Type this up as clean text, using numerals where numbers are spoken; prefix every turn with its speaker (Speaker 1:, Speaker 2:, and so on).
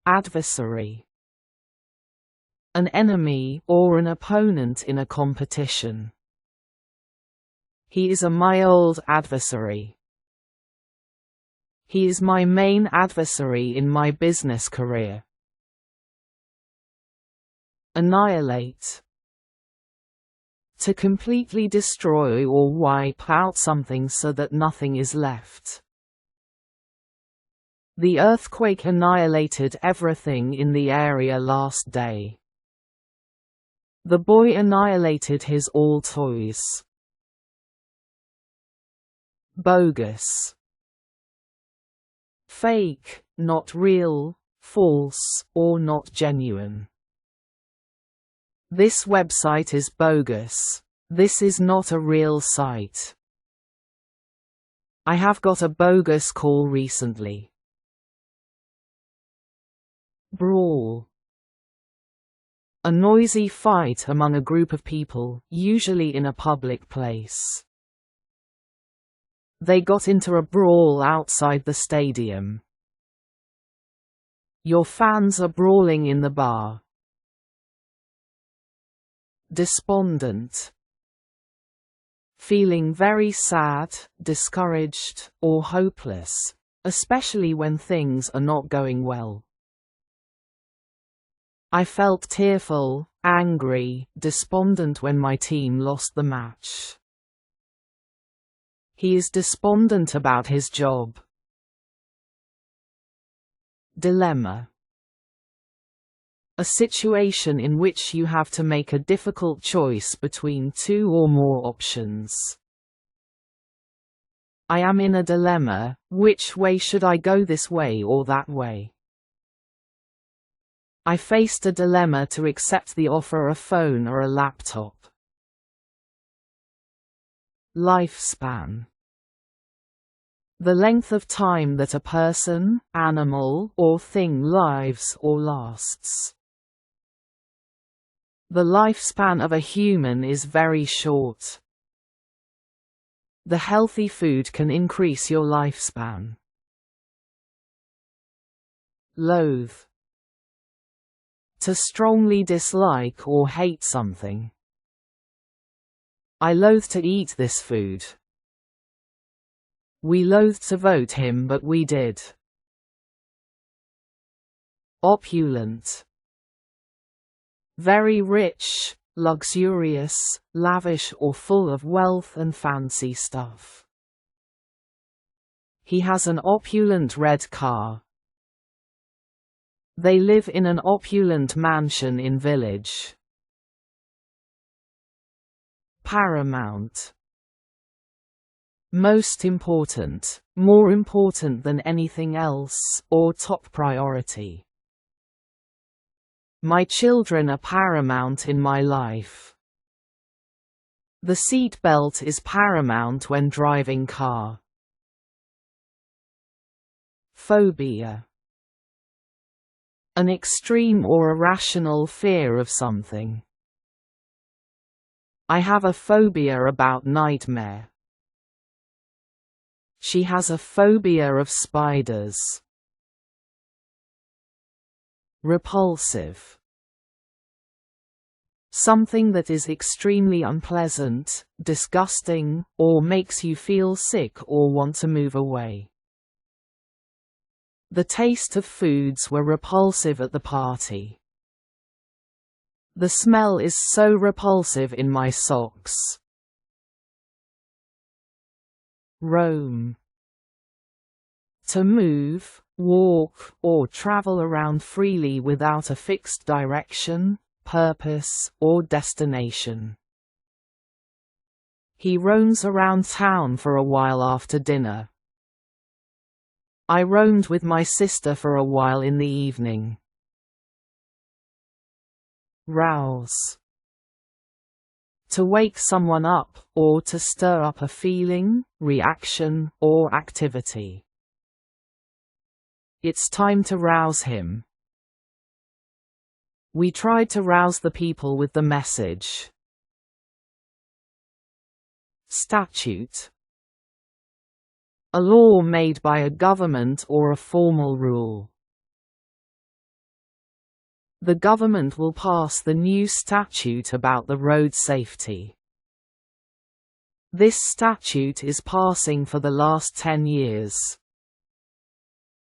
Speaker 1: Adversary. An enemy or an opponent in a competition. He is my old adversary. He is my main adversary in my business career. Annihilate. To completely destroy or wipe out something so that nothing is left. The earthquake annihilated everything in the area last day. The boy annihilated his all toys. Bogus. Fake, not real, false, or not genuine. This website is bogus. This is not a real site. I have got a bogus call recently. Brawl. A noisy fight among a group of people, usually in a public place. They got into a brawl outside the stadium. Your fans are brawling in the bar. Despondent. Feeling very sad, discouraged, or hopeless, especially when things are not going well. I felt tearful, angry, despondent when my team lost the match. He is despondent about his job. Dilemma. A situation in which you have to make a difficult choice between two or more options. I am in a dilemma. Which way should I go, this way or that way? I faced a dilemma to accept the offer, a phone or a laptop. Lifespan. The length of time that a person, animal, or thing lives or lasts. The lifespan of a human is very short. The healthy food can increase your lifespan. Loathe. To strongly dislike or hate something. I loathe to eat this food. We loathed to vote him, but we did. Opulent. Very rich, luxurious, lavish or full of wealth and fancy stuff. He has an opulent red car. They live in an opulent mansion in village. Paramount. Most important, more important than anything else, or top priority. My children are paramount in my life. The seat belt is paramount when driving car. Phobia. An extreme or irrational fear of something. I have a phobia about nightmare. She has a phobia of spiders. Repulsive. Something that is extremely unpleasant, disgusting, or makes you feel sick or want to move away. The taste of foods were repulsive at the party. The smell is so repulsive in my socks. Roam. To move, walk, or travel around freely without a fixed direction, purpose, or destination. He roams around town for a while after dinner. I roamed with my sister for a while in the evening. Rouse. To wake someone up, or to stir up a feeling, reaction, or activity. It's time to rouse him. We tried to rouse the people with the message. Statute. A law made by a government or a formal rule. The government will pass the new statute about the road safety. This statute is passing for the last 10 years.